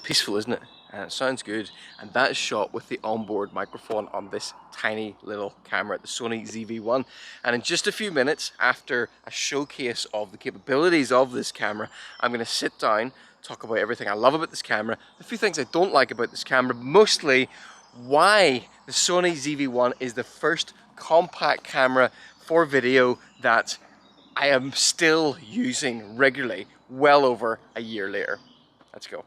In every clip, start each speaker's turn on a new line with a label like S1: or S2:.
S1: peaceful, isn't it? And it sounds good. And that is shot with the onboard microphone on this tiny little camera, the Sony ZV1. And in just a few minutes, after a showcase of the capabilities of this camera, I'm going to sit down, talk about everything I love about this camera, a few things I don't like about this camera, mostly why the Sony ZV1 is the first compact camera for video that I am still using regularly, well over a year later. Let's go.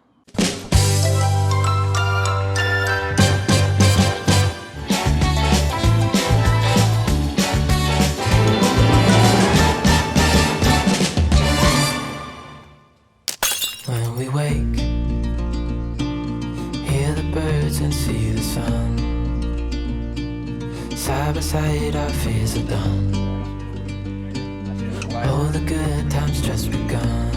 S2: When we wake, hear the birds and see the sun. Side by side our fears are done. All the good times just begun.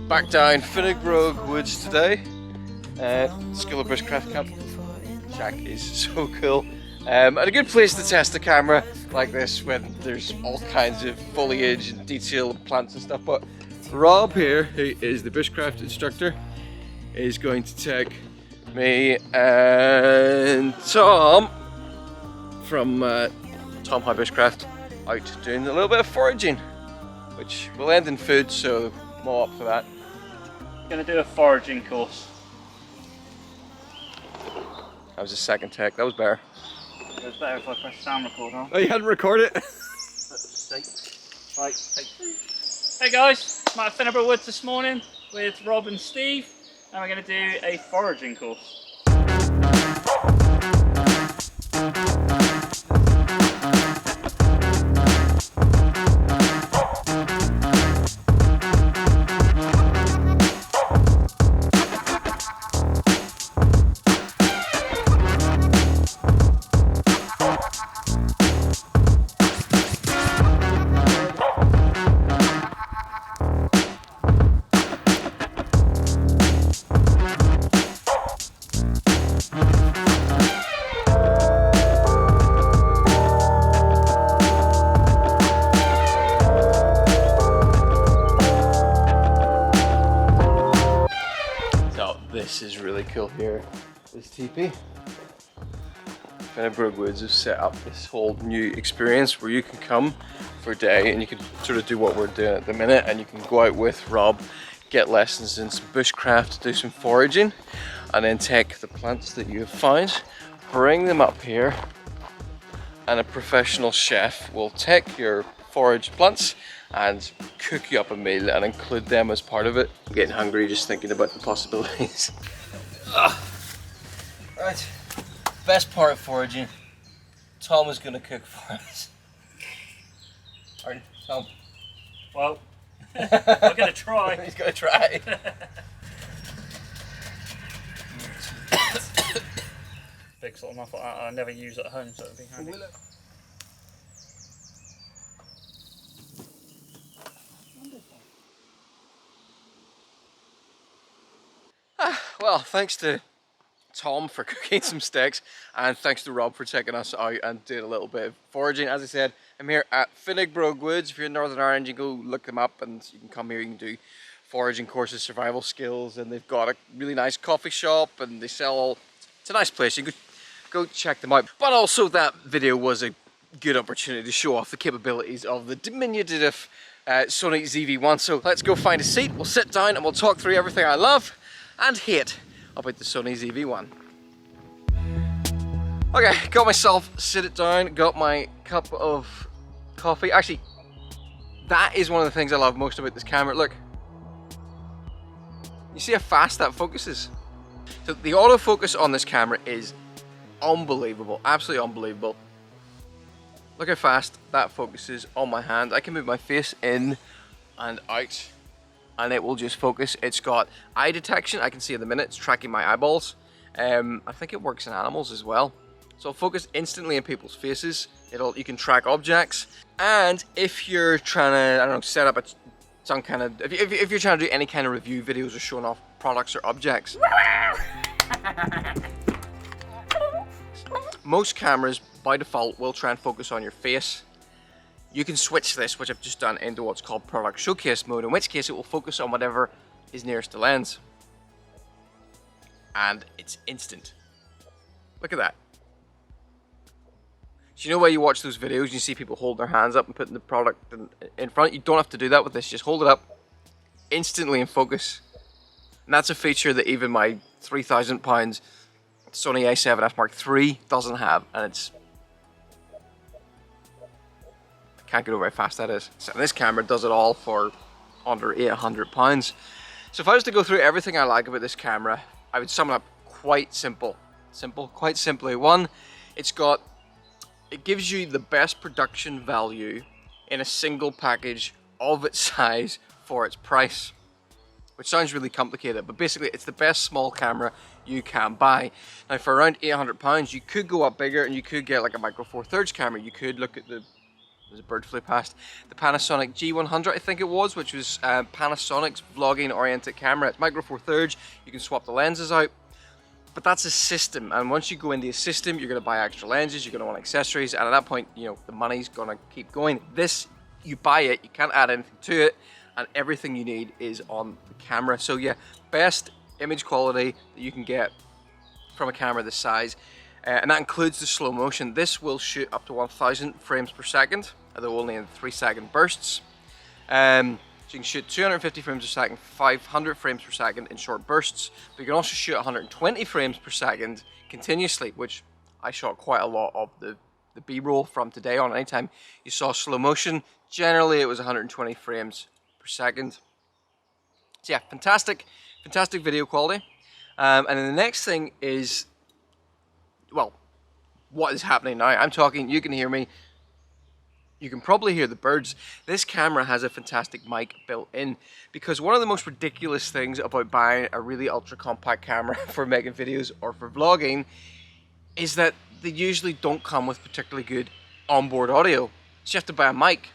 S1: Back down Finnegrove Woods today. School of Bushcraft Camp. Jack is so cool. And a good place to test a camera like this when there's all kinds of foliage and detail and plants and stuff. But Rob here, who is the bushcraft instructor, is going to take me and Tom from Tom High Bushcraft out doing a little bit of foraging, which will end in food, so I'm all up for that.
S3: Gonna do a foraging course.
S1: That was the second take, that was better.
S3: It was better if I pressed sound record on.
S1: Oh, you hadn't recorded it?
S3: Right, take two. Hey guys, I'm at Finnegrove Woods this morning with Rob and Steve, and we're gonna do a foraging course.
S1: This is really cool here, this teepee. Finnegrove Woods have set up this whole new experience where you can come for a day and you can sort of do what we're doing at the minute, and you can go out with Rob, get lessons in some bushcraft, do some foraging, and then take the plants that you have found, bring them up here, and a professional chef will take your foraged plants and cook you up a meal and include them as part of it. I'm getting hungry just thinking about the possibilities. Right, best part of foraging, Tom is going to cook for us. Alright, Tom.
S3: Well, I'm gonna try.
S1: He's going to try.
S3: Big sort of muffle I never use at home, so it'd be handy.
S1: Well, thanks to Tom for cooking some steaks, and thanks to Rob for taking us out and doing a little bit of foraging. As I said, I'm here at Finnegrove Woods. If you're in Northern Ireland, you can go look them up and you can come here, you can do foraging courses, survival skills, and they've got a really nice coffee shop and they sell all, it's a nice place, you can go check them out. But also that video was a good opportunity to show off the capabilities of the diminutive Sony ZV1. So let's go find a seat, we'll sit down and we'll talk through everything I love and hate about the Sony ZV1. Okay, got myself sit down, got my cup of coffee. Actually, that is one of the things I love most about this camera. Look, you see how fast that focuses? So the autofocus on this camera is unbelievable, absolutely unbelievable. Look how fast that focuses on my hand. I can move my face in and out and it will just focus. It's got eye detection, I can see in the minute, it's tracking my eyeballs. I think it works in animals as well. So it'll focus instantly in people's faces. You can track objects. And if you're trying to, I don't know, set up some kind of, if you're trying to do any kind of review videos or showing off products or objects. Most cameras by default will try and focus on your face. you can switch this, which I've just done, into what's called product showcase mode, in which case it will focus on whatever is nearest the lens. And it's instant. Look at that. So you know where you watch those videos, you see people hold their hands up and putting the product in front? You don't have to do that with this, just hold it up, instantly in focus. And that's a feature that even my £3,000 Sony A7S Mark III doesn't have, and it's... I can't get over how fast that is. So this camera does it all for under £800. So if I was to go through everything I like about this camera, I would sum it up quite simple. Quite simply. One, it gives you the best production value in a single package of its size for its price. Which sounds really complicated, but basically it's the best small camera you can buy. Now for around £800, you could go up bigger and you could get like a Micro Four Thirds camera. You could look at there's a bird flew past, the Panasonic G100 I think it was, which was Panasonic's vlogging oriented camera. It's Micro Four Thirds, you can swap the lenses out. But that's a system, and once you go into a system, you're going to buy extra lenses, you're going to want accessories, and at that point, you know, the money's going to keep going. This, you buy it, you can't add anything to it, and everything you need is on the camera. So yeah, best image quality that you can get from a camera this size, and that includes the slow motion. This will shoot up to 1000 frames per second, although only in 3-second bursts. So you can shoot 250 frames per second, 500 frames per second in short bursts, but you can also shoot 120 frames per second continuously, which I shot quite a lot of the B-roll from today on. Anytime you saw slow motion, generally it was 120 frames per second. So yeah, fantastic video quality. And then the next thing is, well, what is happening now? I'm talking, you can hear me. You can probably hear the birds. This camera has a fantastic mic built in, because one of the most ridiculous things about buying a really ultra compact camera for making videos or for vlogging is that they usually don't come with particularly good onboard audio. So you have to buy a mic,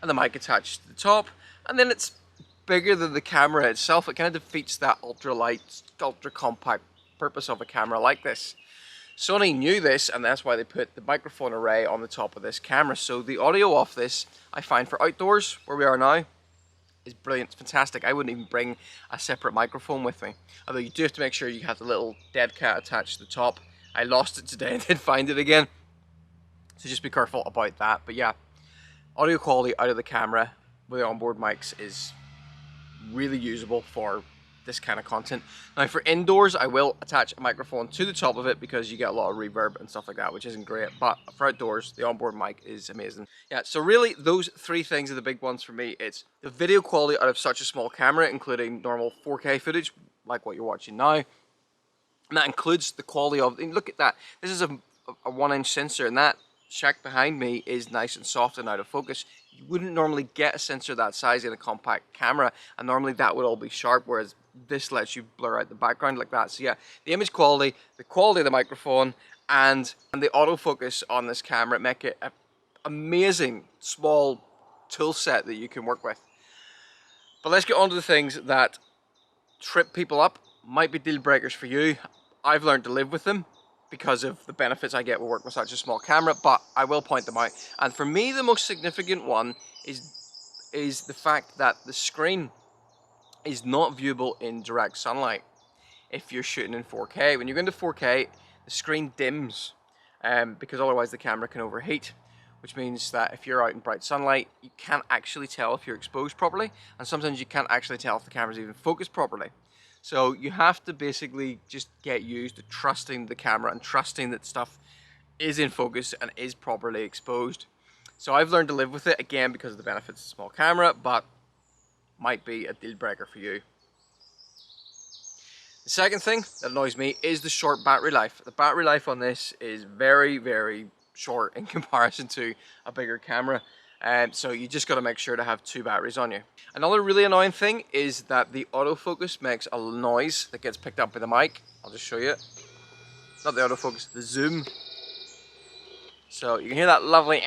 S1: and the mic attached to the top, and then it's bigger than the camera itself. It kind of defeats that ultra light, ultra compact purpose of a camera like this. Sony knew this, and that's why they put the microphone array on the top of this camera. So the audio off this, I find for outdoors, where we are now, is brilliant. It's fantastic. I wouldn't even bring a separate microphone with me. Although you do have to make sure you have the little dead cat attached to the top. I lost it today and did find it again. So just be careful about that. But yeah, audio quality out of the camera with the onboard mics is really usable for this kind of content. Now for indoors, I will attach a microphone to the top of it because you get a lot of reverb and stuff like that, which isn't great. But for outdoors, the onboard mic is amazing. Yeah, so really those three things are the big ones for me. It's the video quality out of such a small camera, including normal 4K footage, like what you're watching now. And that includes the quality of, look at that. This is a 1-inch sensor, and that shack behind me is nice and soft and out of focus. You wouldn't normally get a sensor that size in a compact camera, and normally that would all be sharp, whereas this lets you blur out the background like that. So yeah, the image quality, the quality of the microphone, and the autofocus on this camera make it an amazing small tool set that you can work with. But let's get on to the things that trip people up, might be deal breakers for you. I've learned to live with them because of the benefits I get with working with such a small camera, but I will point them out. And for me, the most significant one is the fact that the screen is not viewable in direct sunlight if you're shooting in 4K. When you go into 4K, the screen dims because otherwise the camera can overheat, which means that if you're out in bright sunlight, you can't actually tell if you're exposed properly, and sometimes you can't actually tell if the camera's even focused properly. So you have to basically just get used to trusting the camera and trusting that stuff is in focus and is properly exposed. So I've learned to live with it, again, because of the benefits of a small camera, but might be a deal breaker for you. The second thing that annoys me is the short battery life. The battery life on this is very, very short in comparison to a bigger camera. So you just got to make sure to have 2 batteries on you. Another really annoying thing is that the autofocus makes a noise that gets picked up by the mic. I'll just show you. Not the autofocus, the zoom. So you can hear that lovely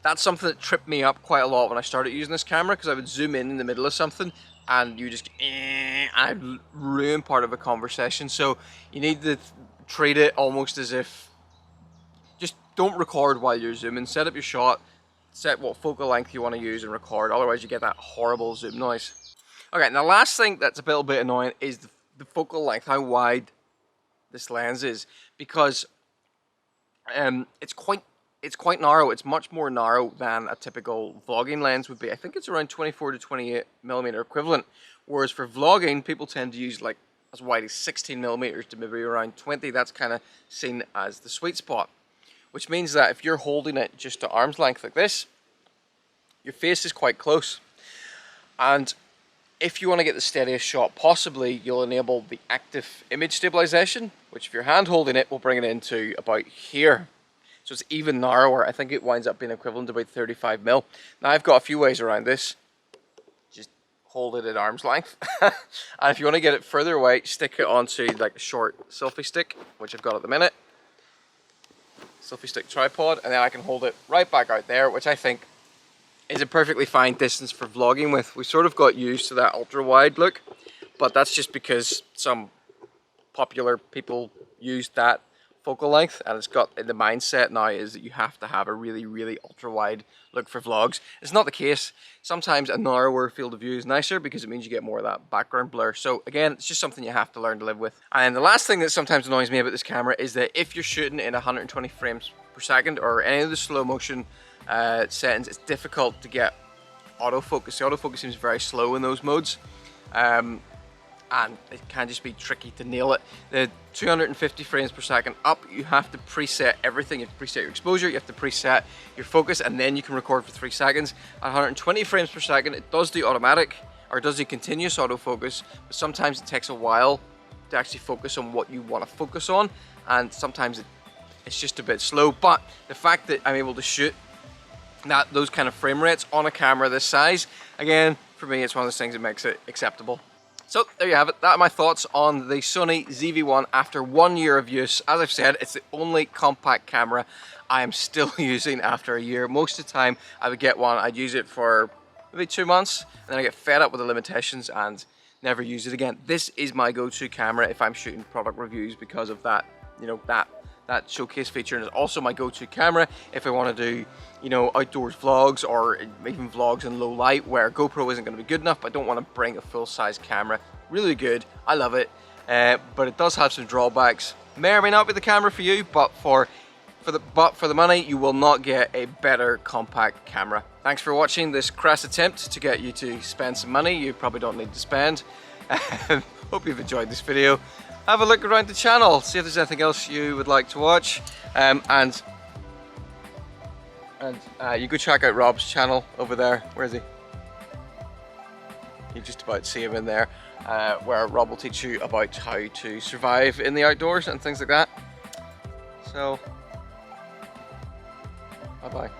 S1: That's something that tripped me up quite a lot when I started using this camera, because I would zoom in the middle of something and you just I'd ruin part of a conversation. So you need to treat it almost as if, just don't record while you're zooming. Set up your shot, set what focal length you want to use and record, otherwise you get that horrible zoom noise. Okay, now last thing that's a little bit annoying is the focal length, how wide this lens is, because it's quite narrow. It's much more narrow than a typical vlogging lens would be. I think it's around 24 to 28 millimeter equivalent, whereas for vlogging people tend to use like as wide as 16 millimeters to maybe around 20. That's kind of seen as the sweet spot, which means that if you're holding it just to arm's length like this, your face is quite close, and if you want to get the steadiest shot possibly, you'll enable the active image stabilization, which if you're hand holding it will bring it into about here. So it's even narrower. I think it winds up being equivalent to about 35 mil. Now I've got a few ways around this. Just hold it at arm's length. And if you want to get it further away, stick it onto like a short selfie stick, which I've got at the minute. Selfie stick tripod, and then I can hold it right back out there, which I think is a perfectly fine distance for vlogging with. We sort of got used to that ultra wide look, but that's just because some popular people used that focal length, and it's got in the mindset now is that you have to have a really ultra wide look for vlogs. It's not the case. Sometimes a narrower field of view is nicer because it means you get more of that background blur. So again, it's just something you have to learn to live with. And the last thing that sometimes annoys me about this camera is that if you're shooting in 120 frames per second or any of the slow motion settings, it's difficult to get autofocus. The autofocus seems very slow in those modes, and it can just be tricky to nail it. The 250 frames per second up, you have to preset everything. You have to preset your exposure, you have to preset your focus, and then you can record for 3 seconds. At 120 frames per second, it does the automatic, or it does the continuous autofocus, but sometimes it takes a while to actually focus on what you want to focus on, and sometimes it's just a bit slow. But the fact that I'm able to shoot those kind of frame rates on a camera this size, again, for me, it's one of those things that makes it acceptable. So there you have it. That are my thoughts on the Sony ZV1 after 1 year of use. As I've said, it's the only compact camera I am still using after a year. Most of the time I would get one, I'd use it for maybe 2 months, and then I get fed up with the limitations and never use it again. This is my go-to camera if I'm shooting product reviews because of that, you know, that showcase feature, and it's also my go-to camera if I want to do, you know, outdoors vlogs or even vlogs in low light where GoPro isn't going to be good enough. I don't want to bring a full-size camera. Really good, I love it, but it does have some drawbacks. May or may not be the camera for you, but for the money you will not get a better compact camera. Thanks for watching this crass attempt to get you to spend some money you probably don't need to spend. Hope you've enjoyed this video. Have a look around the channel, see if there's anything else you would like to watch, and you go check out Rob's channel over there. Where is he? You just about see him in there, where Rob will teach you about how to survive in the outdoors and things like that. So, bye bye.